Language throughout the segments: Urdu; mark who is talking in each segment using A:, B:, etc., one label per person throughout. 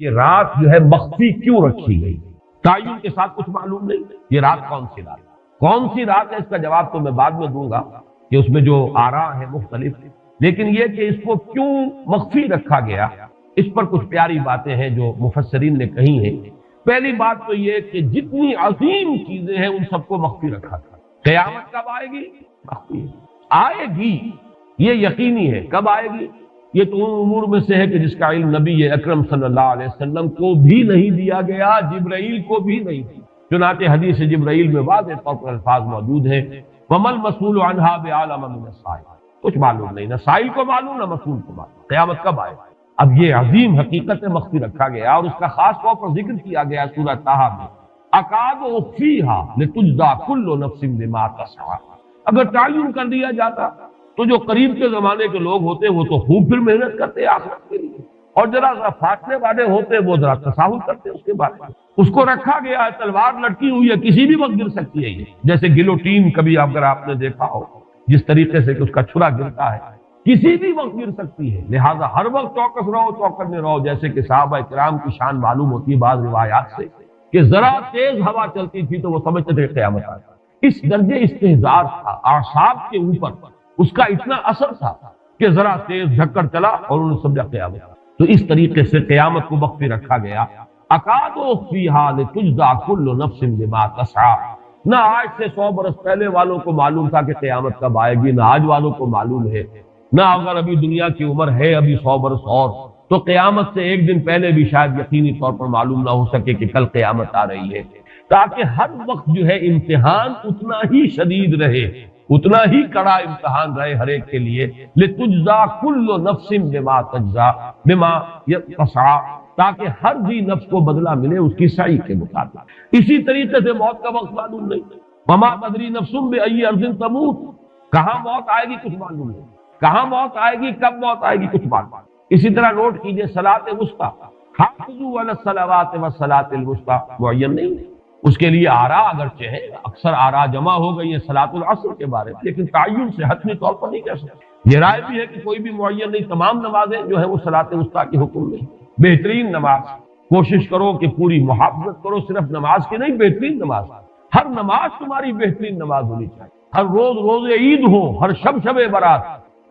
A: یہ رات جو ہے مخفی کیوں رکھی گئی؟ تعین کے ساتھ کچھ معلوم نہیں یہ رات کون سی رات ہے، اس کا جواب تو میں بعد میں دوں گا کہ اس میں جو آراء ہے مختلف، لیکن یہ کہ اس کو کیوں مخفی رکھا گیا اس پر کچھ پیاری باتیں ہیں جو مفسرین نے کہی ہیں۔ پہلی بات تو یہ کہ جتنی عظیم چیزیں ہیں ان سب کو مخفی رکھا تھا۔ قیامت کب آئے گی؟ مخفی آئے گی، یہ یقینی ہے۔ کب آئے گی؟ یہ تو ان امور میں سے ہے کہ جس کا علم نبی اکرم صلی اللہ علیہ وسلم کو بھی نہیں دیا گیا، جبرائیل کو بھی نہیں دیا۔ چنانچہ حدیث جبرائیل میں واضح طور پر الفاظ موجود ہیں، وَمَا الْمَسْئُولُ عَنْهَا بِأَعْلَمَ مِنَ السَّائِلِ، کچھ معلوم نہیں، نہ سائل کو معلوم نہ مسئول کو معلوم قیامت کب آئے۔ اب یہ عظیم حقیقت مخفی رکھا گیا اور اس کا خاص طور پر ذکر کیا گیا سورہ طٰہٰ میں، اکاد اخفیھا لتجزی کل نفس بما تسعی۔ اگر تعین کر دیا جاتا تو جو قریب کے زمانے کے لوگ ہوتے وہ تو خوب پھر محنت کرتے آخرت کے لیے، اور ذرا فاصلے والے ہوتے وہ ذرا تساہل کرتے اس کے بارے میں۔ اس کو رکھا گیا ہے، تلوار لٹکی ہوئی ہے، کسی بھی وقت گر سکتی ہے، یہ جیسے گلوٹین کبھی اگر آپ نے دیکھا ہو جس طریقے سے کہ اس کا چھرا گرتا ہے، کسی بھی وقت گر سکتی ہے، لہذا ہر وقت چوکس رہو، چوکنے رہو، جیسے کہ صحابہ کرام کی شان معلوم ہوتی ہے بعض روایات سے کہ ذرا تیز ہوا چلتی تھی تو وہ سمجھتے تھے قیامت آ گئی۔ اس درجے استحضار تھا اعصاب کے اوپر، اس کا اتنا اثر تھا کہ ذرا تیز جھکڑ چلا اور انہوں نے سمجھا قیامت۔ تو اس طریقے سے قیامت کو مخفی رکھا گیا۔ اکاد اخفیھا لتجزی کل نفس بما تسعی۔ نہ آج سے 100 برس پہلے والوں کو معلوم تھا کہ قیامت کب آئے گی، نہ آج والوں کو معلوم ہے، نہ اگر ابھی دنیا کی عمر ہے ابھی 100 برس اور تو قیامت سے ایک دن پہلے بھی شاید یقینی طور پر معلوم نہ ہو سکے کہ کل قیامت آ رہی ہے، تاکہ ہر وقت جو ہے امتحان اتنا ہی شدید رہے، اتنا ہی کڑا امتحان رہے ہر ایک کے لیے۔ لتجزی کل نفس بما تسعی، تاکہ ہر ذی نفس کو بدلہ ملے اس کی سعی کے مطابق۔ اسی طریقے سے موت کا وقت معلوم نہیں، وما تدری نفس بأی ارض تموت، کہاں موت آئے گی کچھ معلوم نہیں، کہاں موت آئے گی، کب موت آئے گی کچھ معلوم نہیں۔ اسی طرح نوٹ کیجئے صلاۃ وسطیٰ، حافظوا علی الصلوات والصلاۃ الوسطیٰ معین نہیں ہے، اس کے لیے آراء اگرچہ ہے، اکثر آراء جمع ہو گئی ہے صلاۃ العصر کے بارے میں، لیکن تعین سے حتمی طور پر نہیں کہہ سکتے۔ یہ رائے بھی ہے کہ کوئی بھی معین نہیں، تمام نمازیں جو ہے وہ صلاۃ وسطیٰ کی حکم نہیں۔ بہترین نماز کوشش کرو کہ پوری محافظت کرو، صرف نماز کی نہیں، بہترین نماز، ہر نماز تمہاری بہترین نماز ہونی چاہیے، ہر روز روز عید ہو، ہر شب شب برات۔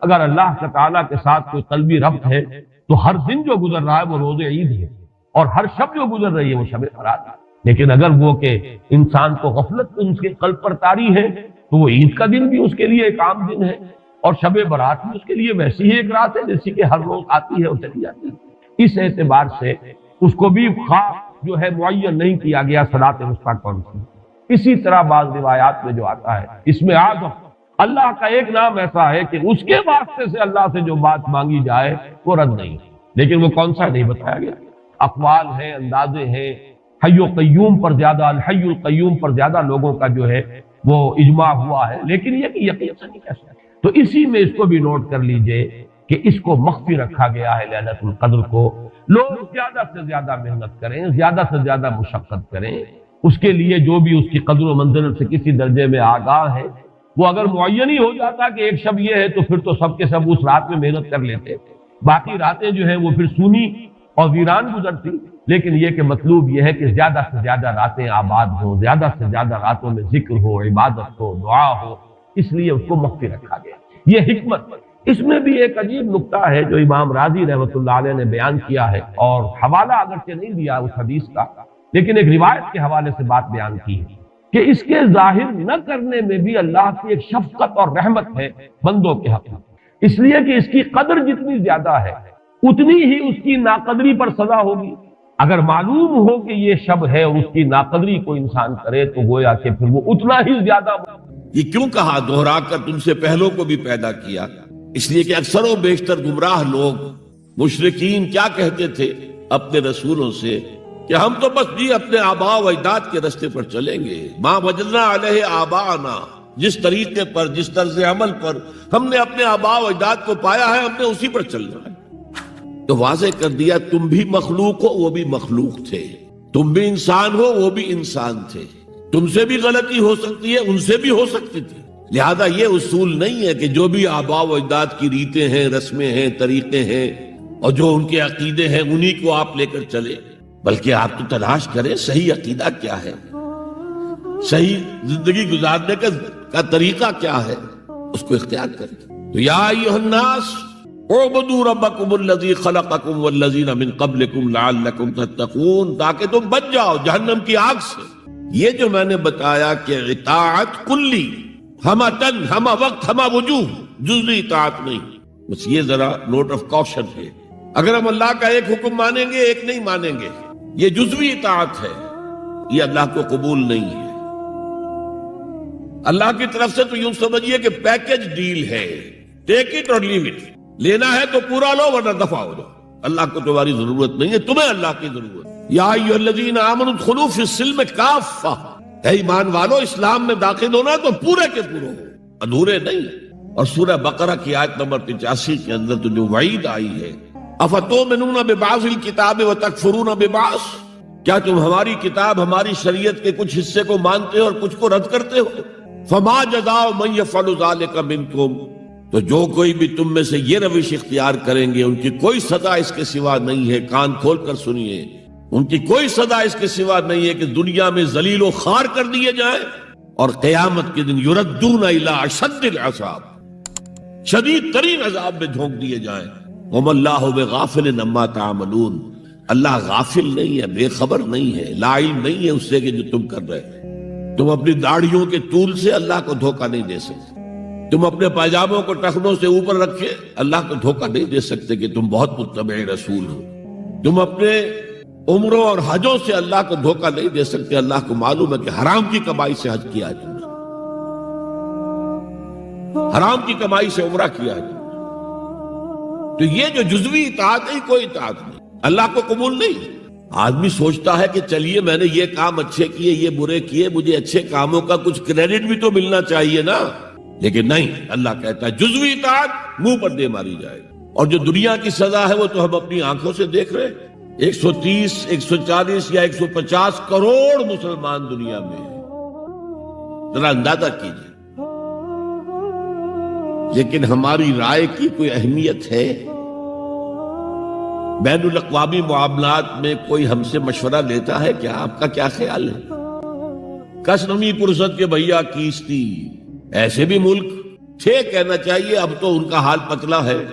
A: اگر اللہ تعالیٰ کے ساتھ کوئی قلبی ربط ہے تو ہر دن جو گزر رہا ہے وہ روز عید ہے، اور ہر شب جو گزر رہی ہے وہ شب برات ہے۔ لیکن اگر وہ کہ انسان کو غفلت ان کے قلب پر طاری ہے تو وہ عید کا دن بھی اس کے لیے ایک عام دن ہے، اور شب برات بھی اس کے لیے ویسی ہی ایک رات ہے جیسی کہ ہر روز آتی ہے اور چلی جاتی ہے۔ اس اعتبار سے اس کو بھی خاص جو ہے معین نہیں کیا گیا صلاۃ وسطیٰ کون سی۔ اسی طرح بعض روایات میں جو آتا ہے اس میں اعظم، اللہ کا ایک نام ایسا ہے کہ اس کے واسطے سے اللہ سے جو بات مانگی جائے وہ رد نہیں، لیکن وہ کون سا نہیں بتایا گیا۔ اقوال ہیں، اندازے ہیں، حی و قیوم پر زیادہ، الحی القیوم پر زیادہ لوگوں کا جو ہے وہ اجماع ہوا ہے، لیکن یہ کہ یقین سے نہیں کہہ سکتے۔ تو اسی میں اس کو بھی نوٹ کر لیجئے کہ اس کو مخفی رکھا گیا ہے لیلۃ القدر کو۔ لوگ زیادہ سے زیادہ محنت کریں، زیادہ سے زیادہ مشقت کریں، اس کے لیے جو بھی اس کی قدر و منزلت سے کسی درجے میں آگاہ ہے، وہ اگر معین ہی ہو جاتا کہ ایک شب یہ ہے تو پھر تو سب کے سب اس رات میں محنت کر لیتے، باقی راتیں جو ہیں وہ پھر سونی اور ویران گزرتی۔ لیکن یہ کہ مطلوب یہ ہے کہ زیادہ سے زیادہ راتیں آباد ہوں، زیادہ سے زیادہ راتوں میں ذکر ہو، عبادت ہو، دعا ہو، اس لیے اس کو مخفی رکھا گیا۔ یہ حکمت۔ اس میں بھی ایک عجیب نکتہ ہے جو امام راضی رحمۃ اللہ علیہ نے بیان کیا ہے، اور حوالہ اگرچہ نہیں دیا اس حدیث کا، لیکن ایک روایت کے حوالے سے بات بیان کی ہے کہ اس کے ظاہر نہ کرنے میں بھی اللہ کی ایک شفقت اور رحمت ہے بندوں کے حق میں، اس لیے کہ اس کی قدر جتنی زیادہ ہے اتنی ہی اس کی ناقدری پر سزا ہوگی۔ اگر معلوم ہو کہ یہ شب ہے اور اس کی ناقدری کو انسان کرے تو گویا کہ پھر وہ اتنا ہی زیادہ۔
B: یہ کیوں کہا دوہرا کر تم سے پہلوں کو بھی پیدا کیا؟ اس لیے کہ اکثر و بیشتر گمراہ لوگ مشرکین کیا کہتے تھے اپنے رسولوں سے کہ ہم تو بس جی اپنے آباء و اجداد کے راستے پر چلیں گے، ما وجدنا علیہ آباءنا، جس طریقے پر، جس طرز عمل پر ہم نے اپنے آباء و اجداد کو پایا ہے ہم نے اسی پر چلنا ہے۔ تو واضح کر دیا تم بھی مخلوق ہو، وہ بھی مخلوق تھے، تم بھی انسان ہو، وہ بھی انسان تھے، تم سے بھی غلطی ہو سکتی ہے، ان سے بھی ہو سکتی تھی۔ لہذا یہ اصول نہیں ہے کہ جو بھی آباء و اجداد کی ریتیں ہیں، رسمیں ہیں، طریقے ہیں، اور جو ان کے عقیدے ہیں انہی کو آپ لے کر چلے، بلکہ آپ تو تلاش کریں صحیح عقیدہ کیا ہے، صحیح زندگی گزارنے کا طریقہ کیا ہے، اس کو اختیار کریں۔ تو یا ایھا الناس اعبدوا ربکم الذی خلقکم والذین من قبلکم لعلکم تتقون، تاکہ تم بچ جاؤ جہنم کی آگ سے۔ یہ جو میں نے بتایا کہ اطاعت کلی، ہمہ تن، ہمہ وقت، ہمہ وجوہ، جزوی اطاعت نہیں، بس یہ ذرا نوٹ آف کوشن ہے۔ اگر ہم اللہ کا ایک حکم مانیں گے ایک نہیں مانیں گے، یہ جزوی اطاعت ہے، یہ اللہ کو قبول نہیں ہے۔ اللہ کی طرف سے تو یوں سمجھیے کہ پیکج ڈیل ہے، ٹیک اٹ اور لیو اٹ، لینا ہے تو پورا لو ورنہ دفع ہو جاؤ۔ اللہ کو تمہاری ضرورت نہیں ہے، تمہیں اللہ کی ضرورت۔ یا ایھا الذین آمنوا ادخلوا فی السلم کافہ، اے ایمان والو اسلام میں داخل ہونا تو پورے کے پورے ہو، ادھورے نہیں۔ اور سورہ بقرہ کی آیت نمبر 85 کے اندر تو جو وعید آئی ہے، افتؤمنون ببعض الکتاب وتکفرون ببعض، کیا تم ہماری کتاب، ہماری شریعت کے کچھ حصے کو مانتے ہو اور کچھ کو رد کرتے ہو؟ فما جزاء من یفعل ذلک منکم، تو جو کوئی بھی تم میں سے یہ روش اختیار کریں گے ان کی کوئی سزا اس کے سوا نہیں ہے، کان کھول کر سنیے، ان کی کوئی سزا اس کے سوا نہیں ہے کہ دنیا میں ذلیل و خوار کر دیے جائیں اور قیامت کے دن یردون الی اشد العذاب، شدید ترین عذاب میں جھونک دیے جائیں۔ وما اللہ بغافل عما تعملون، اللہ غافل نہیں ہے، بے خبر نہیں ہے، لا علم نہیں ہے اس سے کہ جو تم کر رہے۔ تم اپنی داڑھیوں کے طول سے اللہ کو دھوکہ نہیں دے سکتے، تم اپنے پائجاموں کو ٹخنوں سے اوپر رکھے اللہ کو دھوکہ نہیں دے سکتے کہ تم بہت متبع رسول ہو، تم اپنے عمروں اور حجوں سے اللہ کو دھوکہ نہیں دے سکتے، اللہ کو معلوم ہے کہ حرام کی کمائی سے حج کیا ہے تم نے، حرام کی کمائی سے عمرہ کیا ہے تم نے۔ تو یہ جو جزوی اطاعت ہے کوئی اطاعت نہیں، اللہ کو قبول نہیں۔ آدمی سوچتا ہے کہ چلیے میں نے یہ کام اچھے کیے، یہ برے کیے، مجھے اچھے کاموں کا کچھ کریڈٹ بھی تو ملنا چاہیے نا، لیکن نہیں، اللہ کہتا ہے جزوی اطاعت منہ پر دے ماری جائے۔ اور جو دنیا کی سزا ہے وہ تو ہم اپنی آنکھوں سے دیکھ رہے ہیں، 130، 140 یا 150 کروڑ مسلمان دنیا میں ہیں، ذرا اندازہ کیجیے۔ لیکن ہماری رائے کی کوئی اہمیت ہے؟ بین الاقوامی معاملات میں کوئی ہم سے مشورہ لیتا ہے کیا؟ آپ کا کیا خیال ہے؟ کس نمی پرست کے بھیا کیستی، ایسے بھی ملک تھے کہنا چاہیے، اب تو ان کا حال پتلا ہے،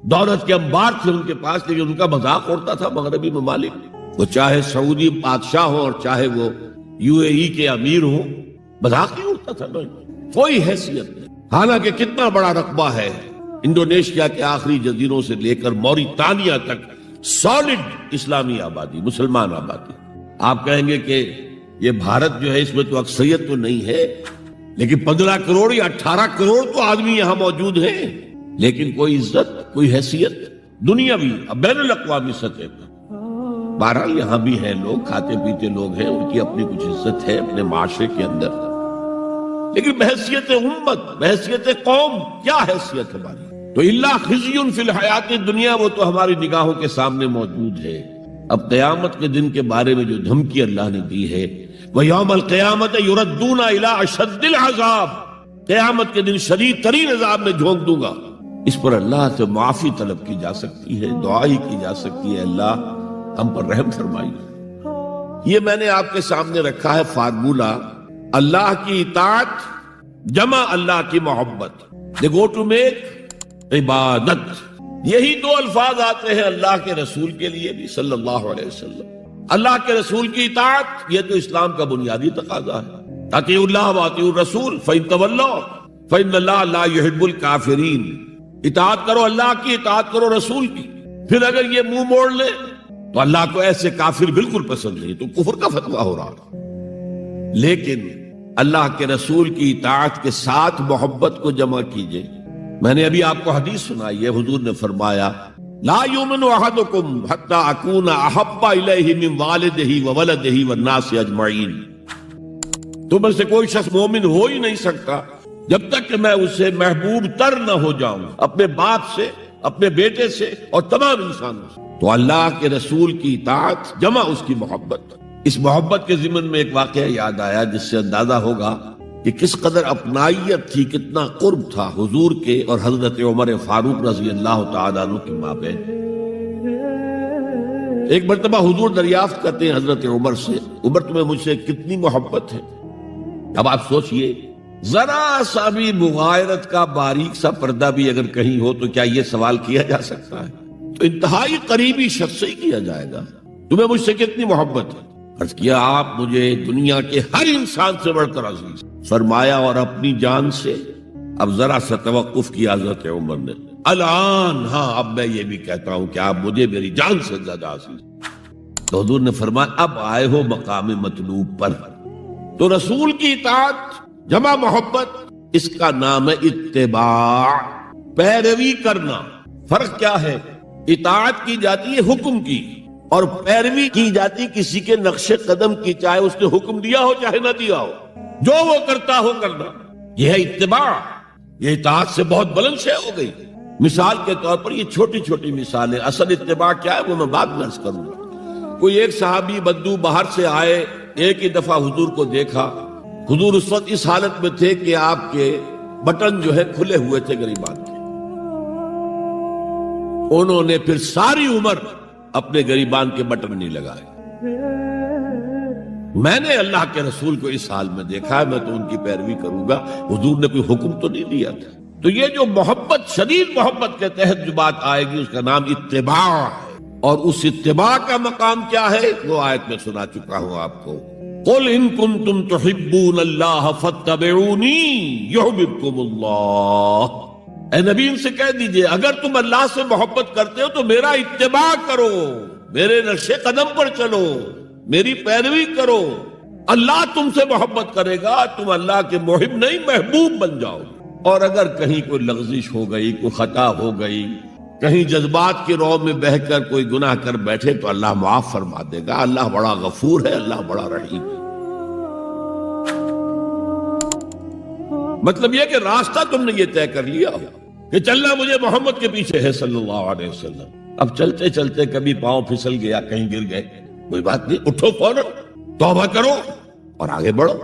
B: دولت کے انبار تھے ان کے پاس، لیکن ان کا مذاق اڑتا تھا مغربی ممالک، وہ چاہے سعودی بادشاہ ہوں اور چاہے وہ UAE کے امیر ہوں، مذاق ہی اڑتا تھا، کوئی حیثیت نہیں۔ حالانکہ کتنا بڑا رقبہ ہے، انڈونیشیا کے آخری جزیروں سے لے کر موریتانیہ تک سالڈ اسلامی آبادی، مسلمان آبادی۔ آپ کہیں گے کہ یہ بھارت جو ہے اس میں تو اکثریت تو نہیں ہے، لیکن 15 کروڑ یا 18 کروڑ تو آدمی یہاں موجود ہیں، لیکن کوئی عزت، کوئی حیثیت دنیاوی بین الاقوامی سطح پر۔ بہرحال یہاں بھی ہیں لوگ، کھاتے پیتے لوگ ہیں، ان کی اپنی کچھ عزت ہے اپنے معاشرے کے اندر، لیکن بحیثیت امت، بحیثیت قوم کیا حیثیت ہماری؟ تو اللہ خزی فی الحیات الدنیا، وہ تو ہماری نگاہوں کے سامنے موجود ہے۔ اب قیامت کے دن کے بارے میں جو دھمکی اللہ نے دی ہے، وَيَوْمَ الْقِيَامَةِ يُرَدُّونَ إِلَىٰ أَشَدِّ الْعَذَابِ، قیامت کے دن شدید ترین عذاب میں جھونک دوں گا۔ اس پر اللہ سے معافی طلب کی جا سکتی ہے، دعا ہی کی جا سکتی ہے، اللہ ہم پر رحم فرمائیے۔ یہ میں نے آپ کے سامنے رکھا ہے فارمولہ، اللہ کی اطاعت جمع اللہ کی محبت، they go to make عبادت۔ یہی دو الفاظ آتے ہیں اللہ کے رسول کے لیے بھی صلی اللہ علیہ وسلم۔ اللہ کے رسول کی اطاعت یہ تو اسلام کا بنیادی تقاضا ہے، اطیعوا اللہ واطیعوا الرسول فإن تولوا فإن اللہ لا يحب الکافرین۔ اطاعت کرو اللہ کی، اطاعت کرو رسول کی، پھر اگر یہ منہ موڑ لے تو اللہ کو ایسے کافر بالکل پسند نہیں، تو کفر کا فتویٰ ہو رہا۔ لیکن اللہ کے رسول کی اطاعت کے ساتھ محبت کو جمع کیجئے۔ میں نے ابھی آپ کو حدیث سنائی ہے، حضور نے فرمایا لا یؤمن احدکم حتی اکون احب الیہ من والدہ وولدہ والناس اجمعین۔ تم میں سے کوئی شخص مومن ہو ہی نہیں سکتا جب تک کہ میں اسے محبوب تر نہ ہو جاؤں، اپنے باپ سے، اپنے بیٹے سے اور تمام انسانوں سے۔ تو اللہ کے رسول کی اطاعت جمع اس کی محبت۔ اس محبت کے ضمن میں ایک واقعہ یاد آیا جس سے اندازہ ہوگا کہ کس قدر اپنائیت تھی، کتنا قرب تھا حضور کے اور حضرت عمر فاروق رضی اللہ تعالیٰ عنہ کے مابین۔ ایک مرتبہ حضور دریافت کرتے ہیں حضرت عمر سے، عمر تمہیں مجھ سے کتنی محبت ہے؟ اب آپ سوچئے، ذرا سا بھی مغایرت کا باریک سا پردہ بھی اگر کہیں ہو تو کیا یہ سوال کیا جا سکتا ہے؟ تو انتہائی قریبی شخص سے ہی کیا جائے گا، تمہیں مجھ سے کتنی محبت ہے؟ عرض کیا آپ مجھے دنیا کے ہر انسان سے بڑھ کر عزیز، فرمایا اور اپنی جان سے؟ اب ذرا سا توقف کیا حضرت عمر نے، الان ہاں اب میں یہ بھی کہتا ہوں کہ آپ مجھے میری جان سے زیادہ عزیز۔ تو حضور نے فرمایا اب آئے ہو مقام مطلوب پر، تو رسول کی اطاعت جمع محبت، اس کا نام ہے اتباع، پیروی کرنا۔ فرق کیا ہے؟ اطاعت کی جاتی ہے حکم کی، اور پیروی کی جاتی کسی کے نقش قدم کی، چاہے اس نے حکم دیا ہو چاہے نہ دیا ہو، جو وہ کرتا ہو کرنا، یہ ہے اتباع۔ یہ اطاعت سے بہت بلند شے ہو گئی۔ مثال کے طور پر یہ چھوٹی چھوٹی مثالیں، اصل اتباع کیا ہے وہ میں بعد میں عرض کروں گا۔ کوئی ایک صحابی بدو باہر سے آئے، ایک ہی دفعہ حضور کو دیکھا، حضور اس وقت اس حالت میں تھے کہ آپ کے بٹن جو ہے کھلے ہوئے تھے گریبان کے، انہوں نے پھر ساری عمر اپنے گریبان کے بٹن نہیں لگائے۔ میں نے اللہ کے رسول کو اس حال میں دیکھا ہے، میں تو ان کی پیروی کروں گا، حضور نے کوئی حکم تو نہیں دیا تھا۔ تو یہ جو محبت، شدید محبت کے تحت جو بات آئے گی اس کا نام اتباع ہے، اور اس اتباع کا مقام کیا ہے وہ آیت میں سنا چکا ہوں آپ کو۔ قل ان کنتم تحبون اللہ فاتبعونی یحببکم اللہ، اے نبی ان سے کہہ دیجئے اگر تم اللہ سے محبت کرتے ہو تو میرا اتباع کرو، میرے نقش قدم پر چلو، میری پیروی کرو، اللہ تم سے محبت کرے گا، تم اللہ کے محب نہیں محبوب بن جاؤ۔ اور اگر کہیں کوئی لغزش ہو گئی، کوئی خطا ہو گئی، کہیں جذبات کے رو میں بہہ کر کوئی گناہ کر بیٹھے تو اللہ معاف فرما دے گا، اللہ بڑا غفور ہے، اللہ بڑا رحیم ہے۔ مطلب یہ کہ راستہ تم نے یہ طے کر لیا ہو کہ چلنا مجھے محمد کے پیچھے ہے صلی اللہ علیہ وسلم، اب چلتے چلتے کبھی پاؤں پھسل گیا، کہیں گر گئے، کوئی بات نہیں، اٹھو فوراً توبہ کرو اور آگے بڑھو۔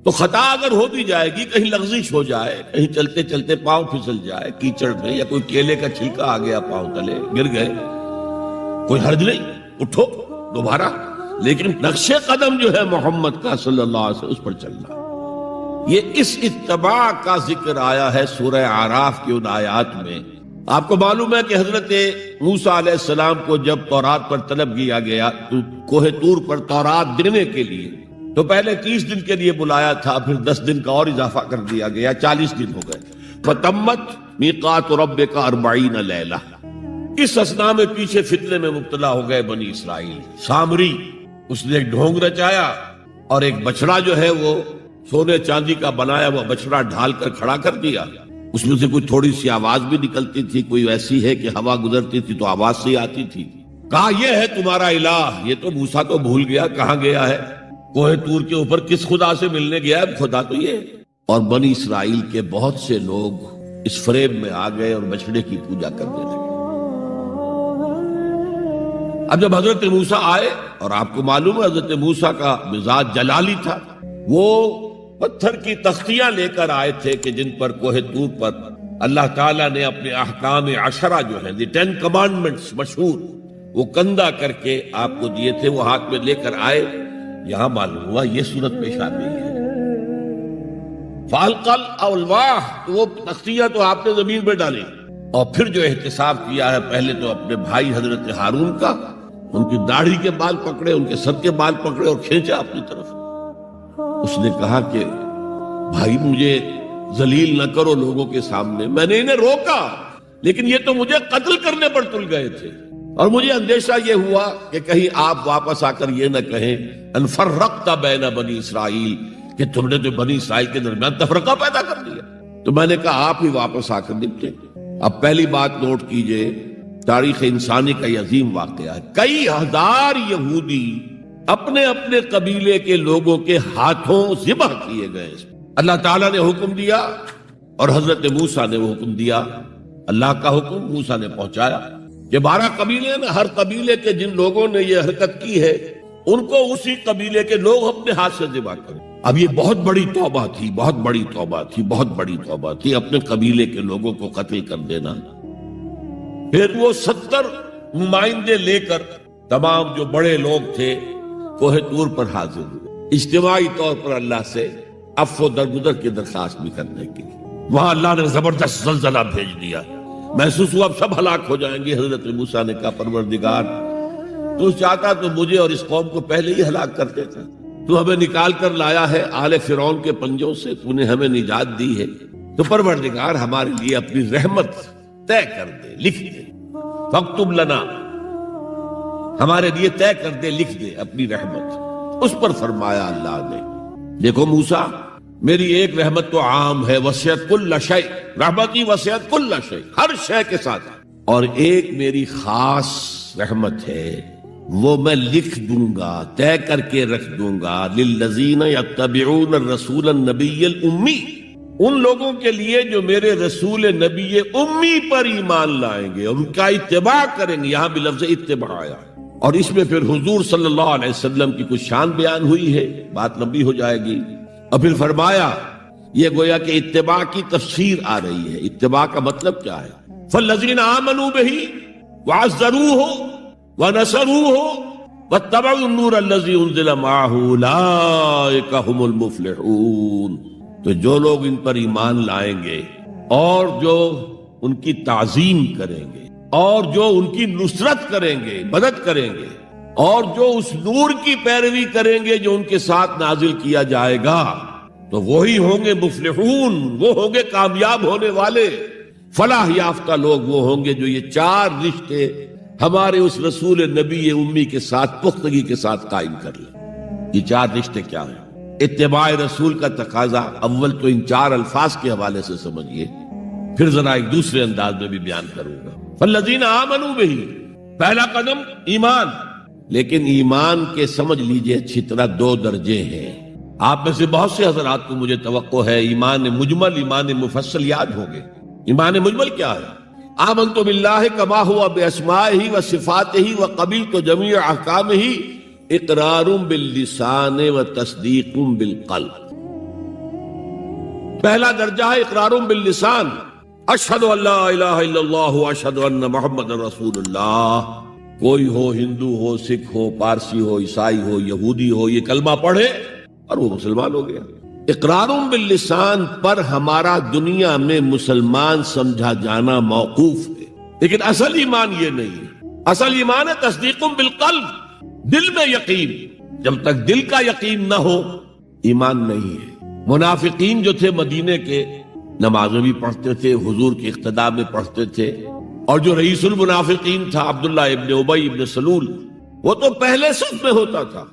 B: تو خطا اگر ہو بھی جائے گی، کہیں لغزش ہو جائے، کہیں چلتے چلتے پاؤں پھسل جائے کیچڑ میں، یا کوئی کیلے کا چھلکا آ گیا پاؤں تلے، گر گئے، کوئی حرج نہیں، اٹھو دوبارہ، لیکن نقش قدم جو ہے محمد کا صلی اللہ علیہ وسلم اس پر چلنا۔ یہ اس اتباع کا ذکر آیا ہے سورہ اعراف کی ان آیات میں۔ آپ کو معلوم ہے کہ حضرت موسیٰ علیہ السلام کو جب تورات پر طلب کیا گیا تو کوہ طور پر تورات دینے کے لیے، تو پہلے 30 دن کے لیے بلایا تھا، پھر 10 دن کا اور اضافہ کر دیا گیا، 40 دن ہو گئے۔ فَتَمَّتْ مِيقَاتُ رَبِّكَ 40 لَيْلَةً۔ اس اثنا میں پیچھے فتنے میں مبتلا ہو گئے بنی اسرائیل۔ سامری اس نے ایک ڈھونگ رچایا اور ایک بچڑا جو ہے وہ سونے چاندی کا بنایا ہوا بچڑا ڈھال کر کھڑا کر دیا، اس میں سے کوئی تھوڑی سی آواز بھی نکلتی تھی، کوئی ایسی ہے کہ ہوا گزرتی تھی تو آواز سے آتی تھی۔ کہا یہ ہے تمہارا الہ۔ یہ تو موسیٰ تو بھول گیا کہاں گیا ہے، کوہ طور کے اوپر کس خدا سے ملنے گیا ہے، خدا تو یہ ہے۔ اور بنی اسرائیل کے بہت سے لوگ اس فریب میں آ گئے اور بچڑے کی پوجا کرنے لگے۔ اب جب حضرت موسیٰ آئے، اور آپ کو معلوم ہے حضرت موسیٰ کا مزاج جلالی تھا، وہ پتھر کی تختیاں لے کر آئے تھے کہ جن پر کوہ طور پر اللہ تعالیٰ نے اپنے احکام 10 جو ہیں، 10 کمانڈمنٹس مشہور، وہ کندہ کر کے آپ کو دیے تھے، وہ ہاتھ میں لے کر آئے۔ یہاں معلوم ہوا یہ صورت پیش آ گئی ہے۔ فَأَلْقَى الْأَلْوَاحَ، تو وہ تختیاں تو آپ نے زمین پہ ڈالی، اور پھر جو احتساب کیا ہے، پہلے تو اپنے بھائی حضرت ہارون کا، ان کی داڑھی کے بال پکڑے، ان کے سر کے بال پکڑے اور کھینچا اپنی طرف۔ اس نے کہا کہ بھائی مجھے ذلیل نہ کرو لوگوں کے سامنے، میں نے انہیں روکا لیکن یہ تو مجھے قتل کرنے پر تل گئے تھے، اور مجھے اندیشہ یہ ہوا کہ کہیں آپ واپس آ کر یہ نہ کہیں ان فرقت بین بنی اسرائیل، کہ تم نے تو بنی اسرائیل کے درمیان تفرقہ پیدا کر دیا۔ تو میں نے کہا آپ ہی واپس آ کر نپٹے۔ اب پہلی بات نوٹ کیجئے، تاریخ انسانی کا یہ عظیم واقعہ ہے، کئی ہزار یہودی اپنے اپنے قبیلے کے لوگوں کے ہاتھوں ذبح کیے گئے۔ اللہ تعالیٰ نے حکم دیا اور حضرت موسیٰ نے وہ حکم دیا، اللہ کا حکم موسیٰ نے پہنچایا کہ 12 قبیلے ہیں، ہر قبیلے کے جن لوگوں نے یہ حرکت کی ہے ان کو اسی قبیلے کے لوگ اپنے ہاتھ سے ذبح کریں۔ اب یہ بہت بڑی توبہ تھی، بہت بڑی توبہ تھی، بہت بڑی توبہ تھی، اپنے قبیلے کے لوگوں کو قتل کر دینا۔ پھر وہ 70 نمائندے لے کر تمام جو بڑے لوگ تھے کوہ طور پر حاضر ہوئے، اجتماعی طور پر اللہ سے عفو درگزر کی درخواست بھی کرنے کے لیے۔ وہاں اللہ نے زبردست زلزلہ بھیج دیا، محسوس ہوا اب سب ہلاک ہو جائیں گے۔ حضرت موسیٰ نے کہا پروردگار تو چاہتا تو مجھے اور اس قوم کو پہلے ہی ہلاک کر دیتا، تو ہمیں نکال کر لایا ہے آل فرعون کے پنجوں سے، تو نے ہمیں نجات دی ہے، تو پروردگار ہمارے لیے اپنی رحمت طے کر دے، لکھ دے، فاکتب لنا، ہمارے لیے طے کر دے، لکھ دے اپنی رحمت۔ اس پر فرمایا اللہ نے دیکھو موسیٰ میری ایک رحمت تو عام ہے، وسعت کل شیء، رحمتی وسعت کل شیء، ہر شے کے ساتھ، اور ایک میری خاص رحمت ہے وہ میں لکھ دوں گا، طے کر کے رکھ دوں گا، للذین یتبعون الرسول النبی الامی، ان لوگوں کے لیے جو میرے رسول نبی امی پر ایمان لائیں گے، ان کا اتباع کریں گے۔ یہاں بھی لفظ اتباع آیا ہے، اور اس میں پھر حضور صلی اللہ علیہ وسلم کی کچھ شان بیان ہوئی ہے، بات لمبی ہو جائے گی۔ اور پھر فرمایا یہ گویا کہ اتباع کی تفسیر آ رہی ہے۔ اتباع کا مطلب کیا ہے؟ فالذین آمنوا بہ وعزروہ ونصروہ واتبعوا النور الذی انزل معہ اولئک ھم المفلحون، تو جو لوگ ان پر ایمان لائیں گے اور جو ان کی تعظیم کریں گے اور جو ان کی نصرت کریں گے، مدد کریں گے، اور جو اس نور کی پیروی کریں گے جو ان کے ساتھ نازل کیا جائے گا، تو وہی ہوں گے مفلحون، وہ ہوں گے کامیاب ہونے والے، فلاح یافتہ لوگ وہ ہوں گے جو یہ چار رشتے ہمارے اس رسول نبی امی کے ساتھ پختگی کے ساتھ قائم کر لیں۔ یہ چار رشتے کیا ہیں؟ اتباع رسول کا تقاضا اول تو ان چار الفاظ کے حوالے سے سمجھیے، پھر ذرا ایک دوسرے انداز میں بھی بیان کروں گا۔ فالذین آمنوا بہ، پہلا قدم ایمان، لیکن ایمان کے سمجھ لیجئے اچھی طرح دو درجے ہیں۔ آپ میں سے بہت سے حضرات کو مجھے توقع ہے ایمان مجمل، ایمان مفصل یاد ہوں گے۔ ایمان مجمل کیا ہے؟ آمنت باللہ کما ہوا باسمائہ و صفاتہ و قبلت جمیع احکامہ اقرار باللسان و تصدیق بالقلب۔ پہلا درجہ ہے اقرار باللسان، اشہد ان لا الہ الا اللہ و اشہد ان محمد رسول اللہ۔ کوئی ہو، ہندو ہو، سکھ ہو، پارسی ہو، عیسائی ہو، یہودی ہو، یہ کلمہ پڑھے اور وہ مسلمان ہو گیا۔ اقرار باللسان پر ہمارا دنیا میں مسلمان سمجھا جانا موقوف ہے، لیکن اصل ایمان یہ نہیں ہے۔ اصل ایمان ہے تصدیق بالقلب، دل میں یقین۔ جب تک دل کا یقین نہ ہو ایمان نہیں ہے۔ منافقین جو تھے مدینے کے، نمازیں بھی پڑھتے تھے، حضور کی اقتداء میں پڑھتے تھے، اور جو رئیس المنافقین تھا عبداللہ ابن ابی ابن سلول، وہ تو پہلے صف میں ہوتا تھا،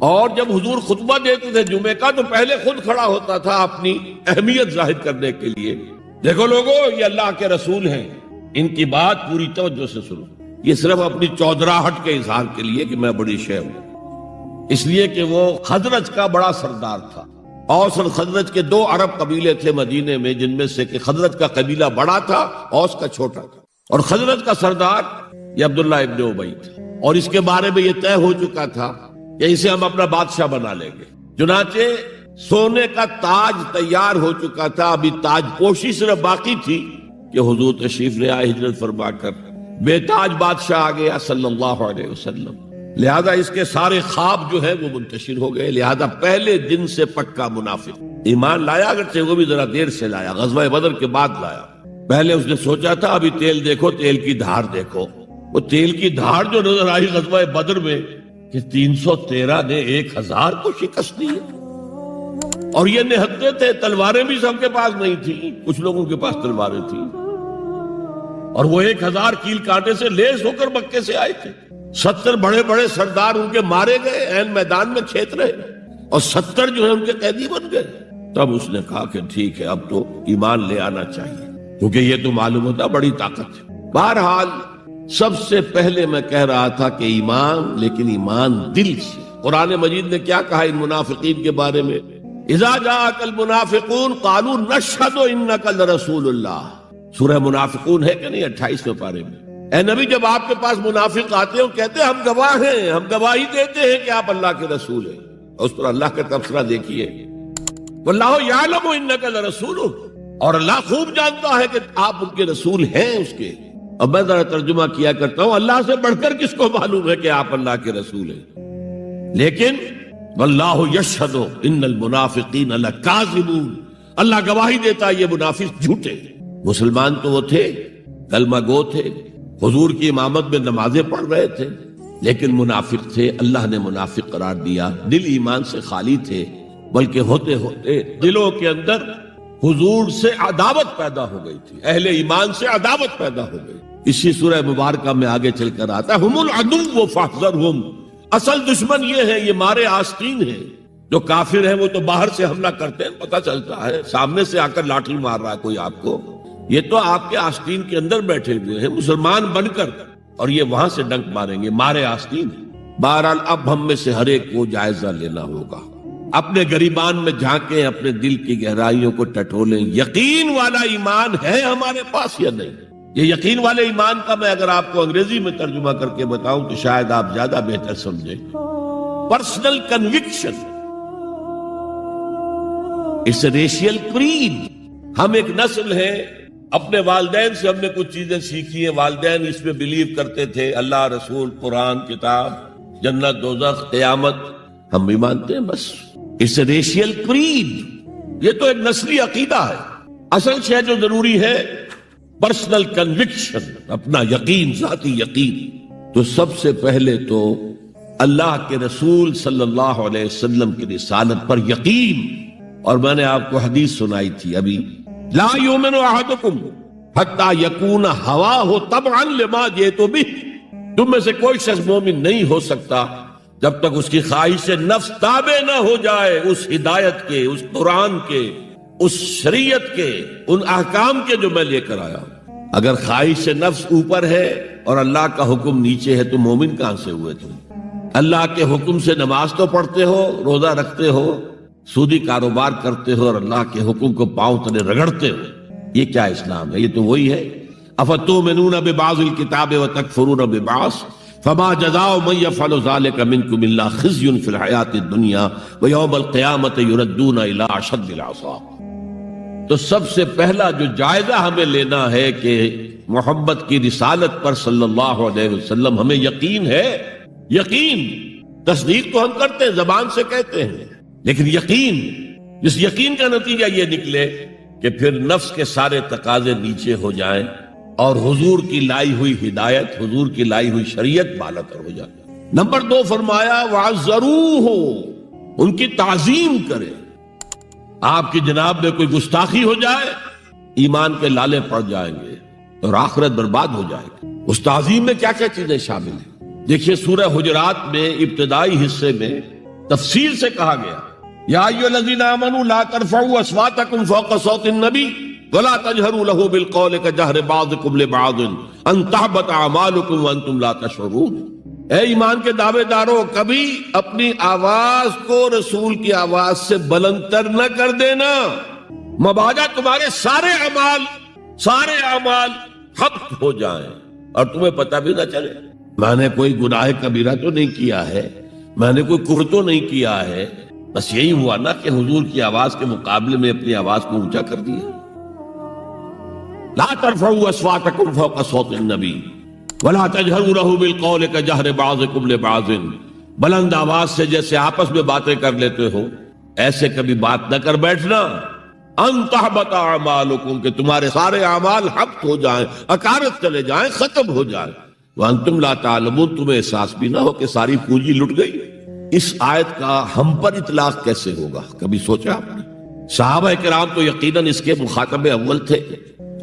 B: اور جب حضور خطبہ دیتے تھے جمعے کا تو پہلے خود کھڑا ہوتا تھا اپنی اہمیت ظاہر کرنے کے لیے۔ دیکھو لوگو، یہ اللہ کے رسول ہیں، ان کی بات پوری توجہ سے سنو۔ یہ صرف اپنی چودراہٹ کے اظہار کے لیے کہ میں بڑی شے ہوں، اس لیے کہ وہ خزرج کا بڑا سردار تھا۔ اوس اور خزرج کے دو عرب قبیلے تھے مدینے میں، جن میں سے کہ خزرج کا قبیلہ بڑا تھا، اوس کا چھوٹا تھا، اور خزرج کا سردار یہ عبداللہ ابن ابی تھا، اور اس کے بارے میں یہ طے ہو چکا تھا کہ اسے ہم اپنا بادشاہ بنا لیں گے۔ چنانچہ سونے کا تاج تیار ہو چکا تھا، ابھی تاج پوشی صرف باقی تھی کہ حضور تشریف لے آئے ہجرت فرما کر، بے تاج بادشاہ آ گیا صلی اللہ علیہ وسلم۔ لہذا اس کے سارے خواب جو ہے وہ منتشر ہو گئے، لہذا پہلے دن سے پکا منافق ایمان لایا، اگرچہ وہ بھی ذرا دیر سے لایا، غزوہ بدر کے بعد لایا۔ پہلے اس نے سوچا تھا ابھی تیل دیکھو، تیل کی دھار دیکھو، وہ تیل کی دھار جو نظر آئی غزوہ بدر میں کہ 313 نے 1000 کو شکست دی ہے، اور یہ نہتے تھے، تلواریں بھی سب کے پاس نہیں تھی، کچھ لوگوں کے پاس تلواریں تھیں، اور وہ 1000 کیل کانٹے سے لیس ہو کر مکے سے آئے تھے۔ 70 بڑے بڑے سردار ان کے مارے گئے، عین میدان میں چھیت رہے، اور 70 جو ہے ان کے قیدی بن گئے۔ تب اس نے کہا کہ ٹھیک ہے اب تو ایمان لے آنا چاہیے، کیونکہ یہ تو معلوم ہوتا بڑی طاقت ہے۔ بہرحال سب سے پہلے میں کہہ رہا تھا کہ ایمان، لیکن ایمان دل سے۔ قرآن مجید نے کیا کہا ان منافقین کے بارے میں؟ اذا جاءک المنافقون قالوا نشہد انک لرسول اللہ۔ سورہ منافقون ہے کہ نہیں 28ویں پارے میں؟ اے نبی جب آپ کے پاس منافق آتے ہیں کہتے ہیں ہم گواہ ہیں، ہم گواہی دیتے ہیں کہ آپ اللہ کے رسول ہیں، اس پر اللہ کا تبصرہ دیکھیے، واللہ یعلم انک لرسولہ، اور اللہ خوب جانتا ہے کہ آپ ان کے رسول ہیں اس کے۔ اور میں ذرا ترجمہ کیا کرتا ہوں، اللہ سے بڑھ کر کس کو معلوم ہے کہ آپ اللہ کے رسول ہیں؟ لیکن واللہ یشہد ان المنافقین لکاذبون، اللہ گواہی دیتا یہ منافق جھوٹے۔ مسلمان تو وہ تھے، کلمہ گو تھے، حضور کی امامت میں نمازیں پڑھ رہے تھے، لیکن منافق تھے۔ اللہ نے منافق قرار دیا، دل ایمان سے خالی تھے، بلکہ ہوتے ہوتے دلوں کے اندر حضور سے عداوت پیدا ہو گئی تھی، اہل ایمان سے عداوت پیدا ہو گئی۔ اسی سورہ مبارکہ میں آگے چل کر آتا ہے ہم العدو فاحذرہم، اصل دشمن یہ ہے، یہ مارے آستین ہیں۔ جو کافر ہیں وہ تو باہر سے حملہ کرتے ہیں، پتہ چلتا ہے، سامنے سے آ کر لاٹھی مار رہا ہے کوئی آپ کو، یہ تو آپ کے آستین کے اندر بیٹھے ہوئے ہیں مسلمان بن کر، اور یہ وہاں سے ڈنک ماریں گے، مارے آستین۔ بہرحال اب ہم میں سے ہر ایک کو جائزہ لینا ہوگا، اپنے گریبان میں جھانکیں، اپنے دل کی گہرائیوں کو ٹٹولیں، یقین والا ایمان ہے ہمارے پاس یا نہیں؟ یہ یقین والے ایمان کا میں اگر آپ کو انگریزی میں ترجمہ کر کے بتاؤں تو شاید آپ زیادہ بہتر سمجھیں۔ Personal conviction, it's a racial creed. ہم ایک نسل ہے، اپنے والدین سے ہم نے کچھ چیزیں سیکھی ہیں، والدین اس میں بلیو کرتے تھے، اللہ، رسول، قرآن، کتاب، جنت، دوزخ، قیامت، ہم بھی مانتے ہیں، بس اٹس اے ریشیل کریڈ۔ یہ تو ایک نسلی عقیدہ ہے۔ اصل شے جو ضروری ہے پرسنل کنوکشن، اپنا یقین، ذاتی یقین۔ تو سب سے پہلے تو اللہ کے رسول صلی اللہ علیہ وسلم کی رسالت پر یقین۔ اور میں نے آپ کو حدیث سنائی تھی ابھی، لا یؤمن احدکم حتی یکون ہواہ تبعا لما جئت بہ، تم میں سے کوئی شخص مومن نہیں ہو سکتا جب تک اس کی خواہش نفس تابع نہ ہو جائے اس ہدایت کے، اس قرآن کے، اس شریعت کے، ان احکام کے جو میں لے کر آیا ہوں۔ اگر خواہش نفس اوپر ہے اور اللہ کا حکم نیچے ہے تو مومن کہاں سے ہوئے تم؟ اللہ کے حکم سے نماز تو پڑھتے ہو، روزہ رکھتے ہو، سودی کاروبار کرتے ہو، اور اللہ کے حکم کو پاؤں تلے رگڑتے ہو، یہ کیا اسلام ہے؟ یہ تو وہی ہے، افتؤمنون ببعض الکتاب وتکفرون ببعض فما جزاء من يفعل ذلك منكم الا خزي في الحياة الدنيا ويوم القيامة يردون الى اشد العذاب۔ تو سب سے پہلا جو جائزہ ہمیں لینا ہے کہ محمد کی رسالت پر صلی اللہ علیہ وسلم ہمیں یقین ہے۔ یقین، تصدیق تو ہم کرتے ہیں، زبان سے کہتے ہیں، لیکن یقین، جس یقین کا نتیجہ یہ نکلے کہ پھر نفس کے سارے تقاضے نیچے ہو جائیں اور حضور کی لائی ہوئی ہدایت، حضور کی لائی ہوئی شریعت بالاتر ہو جائے۔ نمبر 2 فرمایا وَعَزَّرُوهُ، ان کی تعظیم کرے۔ آپ کی جناب میں کوئی گستاخی ہو جائے، ایمان کے لالے پڑ جائیں گے اور آخرت برباد ہو جائے گی۔ اس تعظیم میں کیا کیا چیزیں شامل ہیں؟ دیکھیے سورہ حجرات میں ابتدائی حصے میں تفصیل سے کہا گیا، یا ایھا الذین آمنوا لا ترفعوا اصواتکم فوق صوت النبی ولا تجهروا له بالقول كجهر بعضكم لبعض ان تحبط اعمالكم وانتم لا تشعرون۔ اے ایمان کے دعوے دارو، کبھی اپنی آواز کو رسول کی آواز سے بلند تر نہ کر دینا، مبادا تمہارے سارے اعمال حبط ہو جائیں اور تمہیں پتہ بھی نہ چلے۔ میں نے کوئی گناہ کبیرہ تو نہیں کیا ہے، میں نے کوئی کفر تو نہیں کیا ہے، بس یہی ہوا نا کہ حضور کی آواز کے مقابلے میں اپنی آواز کو اونچا کر دیا۔ لا ترفعوا اصواتکم فوق صوت النبی ولا تجهروا له بالقول كجهر بعضكم لبعض، بلند آواز سے جیسے آپس میں باتیں کر لیتے ہو ایسے کبھی بات نہ کر بیٹھنا۔ ان تحبط اعمالکم، کہ تمہارے سارے اعمال حبط ہو جائیں، اکارت چلے جائیں، ختم ہو جائیں، وانتم لا تعلمون، تمہیں احساس بھی نہ ہو کہ ساری پونجی لٹ گئی۔ اس آیت کا ہم پر اطلاق کیسے ہوگا؟ کبھی سوچا آپ نے؟ صحابہ کرام تو یقیناً اس کے مخاطب اول تھے،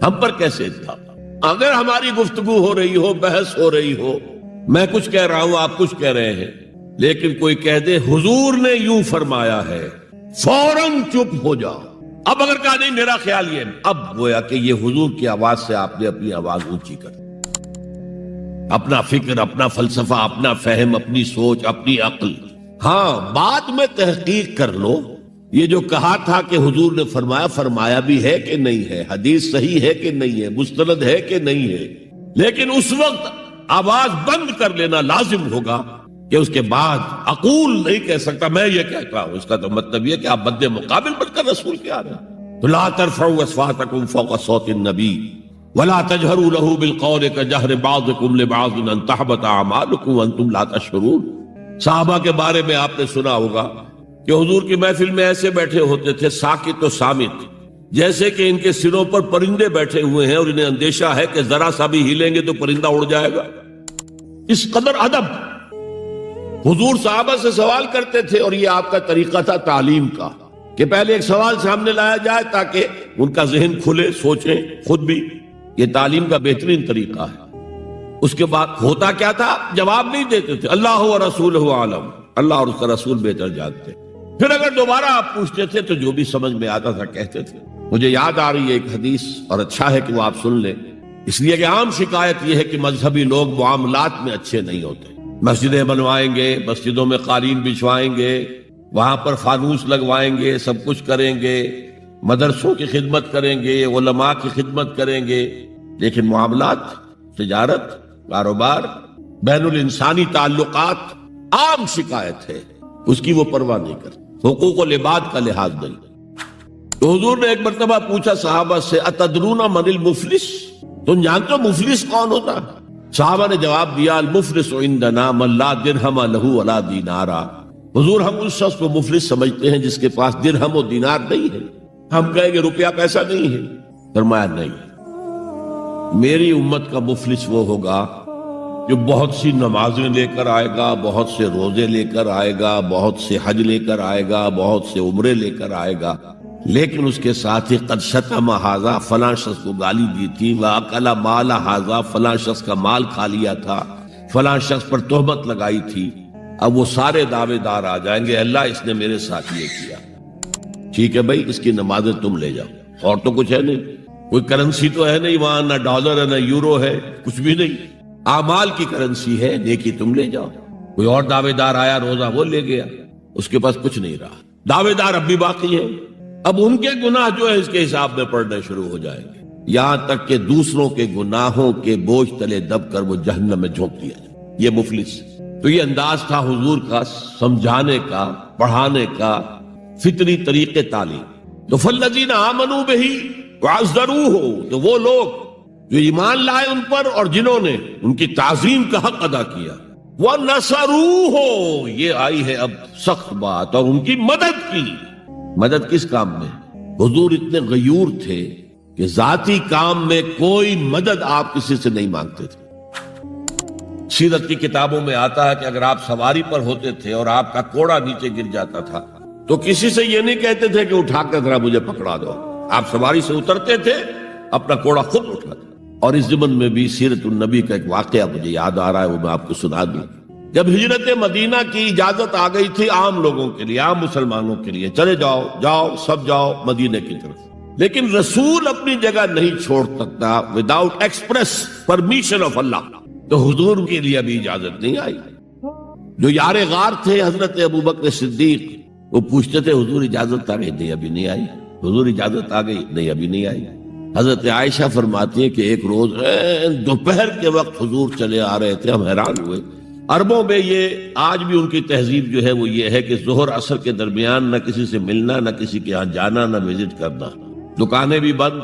B: ہم پر کیسے اطلاق؟ اگر ہماری گفتگو ہو رہی ہو، بحث ہو رہی ہو، میں کچھ کہہ رہا ہوں، آپ کچھ کہہ رہے ہیں، لیکن کوئی کہہ دے حضور نے یوں فرمایا ہے، فوراً چپ ہو جاؤ۔ اب اگر کہا نہیں میرا خیال یہ، اب گویا کہ یہ حضور کی آواز سے آپ نے اپنی آواز اونچی کر دی، اپنا فکر، اپنا فلسفہ، اپنا فہم، اپنی سوچ، اپنی عقل۔ ہاں بعد میں تحقیق کر لو، یہ جو کہا تھا کہ حضور نے فرمایا بھی ہے کہ نہیں ہے، حدیث صحیح ہے کہ نہیں ہے، مستند ہے کہ نہیں ہے، لیکن اس وقت آواز بند کر لینا لازم ہوگا کہ اس کے بعد اقول نہیں کہہ سکتا میں یہ کہتا ہوں۔ اس کا تو مطلب یہ کہ آپ بد مقابل بن کر رسول کے آ رہے ہیں۔ تو لا ترفعوا اصواتکم فوق صوت النبی ولا تجهروا له بالقول كجهر بعضكم لبعض ان تحبط اعمالكم وانتم لا تشعرون. صحابہ کے بارے میں آپ نے سنا ہوگا کہ حضور کی محفل میں ایسے بیٹھے ہوتے تھے ساکت و صامت، جیسے کہ ان کے سروں پر پرندے بیٹھے ہوئے ہیں اور انہیں اندیشہ ہے کہ ذرا سا بھی ہلیں گے تو پرندہ اڑ جائے گا. اس قدر ادب. حضور صحابہ سے سوال کرتے تھے اور یہ آپ کا طریقہ تھا تعلیم کا کہ پہلے ایک سوال سامنے لایا جائے تاکہ ان کا ذہن کھلے، سوچیں خود بھی. یہ تعلیم کا بہترین طریقہ ہے. اس کے بعد ہوتا کیا تھا؟ جواب نہیں دیتے تھے. اللہ و رسولہ عالم، اللہ اور اس کا رسول بہتر جانتے. پھر اگر دوبارہ آپ پوچھتے تھے تو جو بھی سمجھ میں آتا تھا کہتے تھے. مجھے یاد آ رہی ہے ایک حدیث اور اچھا ہے کہ وہ آپ سن لیں، اس لیے کہ عام شکایت یہ ہے کہ مذہبی لوگ معاملات میں اچھے نہیں ہوتے. مسجدیں بنوائیں گے، مسجدوں میں قالین بچھوائیں گے، وہاں پر فانوس لگوائیں گے، سب کچھ کریں گے، مدرسوں کی خدمت کریں گے، علماء کی خدمت کریں گے، لیکن معاملات، تجارت، کاروبار، بین الانسانی تعلقات عام شکایت ہے، اس کی وہ پرواہ نہیں کرتے. حقوق العباد کا لحاظ نہیں. تو حضور نے ایک مرتبہ پوچھا صحابہ سے اتدرون من المفلس، تم جانتے ہو مفلس کون ہوتا؟ صحابہ نے جواب دیا المفلس عندنا من لا درہم لہ ولا دینارا. حضور ہم اس شخص کو مفلس سمجھتے ہیں جس کے پاس درہم و دینار نہیں ہے. ہم کہیں گے روپیہ پیسہ نہیں ہے. فرمایا نہیں، میری امت کا مفلس وہ ہوگا جو بہت سی نمازیں لے کر آئے گا، بہت سے روزے لے کر آئے گا، بہت سے حج لے کر آئے گا، بہت سے عمرے لے کر آئے گا، لیکن اس کے ساتھ ہی قد شتم ھذا، فلاں شخص کو گالی دی تھی، واکل مال ھذا، فلاں شخص کا مال کھا لیا تھا، فلاں شخص پر تہمت لگائی تھی. اب وہ سارے دعوے دار آ جائیں گے اللہ اس نے میرے ساتھ یہ کیا. ٹھیک ہے بھائی، اس کی نمازیں تم لے جاؤ. اور تو کچھ ہے نہیں، کوئی کرنسی تو ہے نہیں وہاں، نہ ڈالر ہے نہ یورو ہے، کچھ بھی نہیں. اعمال کی کرنسی ہے، نیکی تم لے جاؤ. کوئی اور دعوے دار آیا، روزہ وہ لے گیا، اس کے پاس کچھ نہیں رہا. دعوے دار اب بھی باقی ہیں. اب ان کے گناہ جو ہے اس کے حساب میں پڑنے شروع ہو جائیں گے، یہاں تک کہ دوسروں کے گناہوں کے بوجھ تلے دب کر وہ جہنم میں جھونک دیا جائے. یہ مفلس. تو یہ انداز تھا حضور کا سمجھانے کا، پڑھانے کا، فطری طریقے تعلیم. تو فالذین آمنوا بہ وعزروہ، تو وہ لوگ جو ایمان لائے ان پر اور جنہوں نے ان کی تعظیم کا حق ادا کیا. وَنَصَرُوهُ، یہ آئی ہے اب سخت بات، اور ان کی مدد کی. مدد کس کام میں؟ حضور اتنے غیور تھے کہ ذاتی کام میں کوئی مدد آپ کسی سے نہیں مانگتے تھے. سیرت کی کتابوں میں آتا ہے کہ اگر آپ سواری پر ہوتے تھے اور آپ کا کوڑا نیچے گر جاتا تھا تو کسی سے یہ نہیں کہتے تھے کہ اٹھا کر ذرا مجھے پکڑا دو. آپ سواری سے اترتے تھے، اپنا کوڑا خود اٹھاتے. اور اس ضمن میں بھی سیرت النبی کا ایک واقعہ مجھے یاد آ رہا ہے، وہ میں آپ کو سنا دوں. جب ہجرت مدینہ کی اجازت آ گئی تھی عام لوگوں کے لیے، عام مسلمانوں کے لیے، چلے جاؤ جاؤ سب جاؤ مدینہ کی طرف، لیکن رسول اپنی جگہ نہیں چھوڑ سکتا وداؤٹ ایکسپریس پرمیشن آف اللہ. تو حضور کے لیے ابھی اجازت نہیں آئی. جو یار غار تھے حضرت ابوبکر صدیق، وہ پوچھتے تھے حضور اجازت آ گئی؟ نہیں ابھی نہیں آئی. حضور اجازت آ گئی؟ نہیں ابھی نہیں آئی. حضرت عائشہ فرماتی ہیں کہ ایک روز دوپہر کے وقت حضور چلے آ رہے تھے، ہم حیران ہوئے. عربوں میں یہ آج بھی ان کی تہذیب جو ہے وہ یہ ہے کہ ظہر عصر کے درمیان نہ کسی سے ملنا، نہ کسی کے ہاں جانا، نہ وزٹ کرنا، دکانیں بھی بند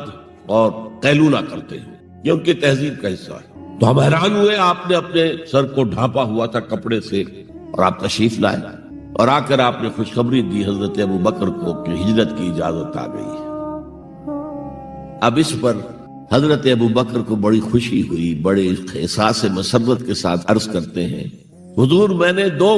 B: اور قیلولہ کرتے ہیں. یہ ان کی تہذیب کا حصہ ہے. تو ہم حیران ہوئے، آپ نے اپنے سر کو ڈھانپا ہوا تھا کپڑے سے اور آپ تشریف لائے اور آ کر آپ نے خوشخبری دی حضرت ابوبکر کو کہ ہجرت کی اجازت آ گئی. اب اس پر حضرت ابوبکر کو بڑی خوشی ہوئی، بڑے احساس مسرت کے ساتھ عرض کرتے ہیں حضور میں نے 2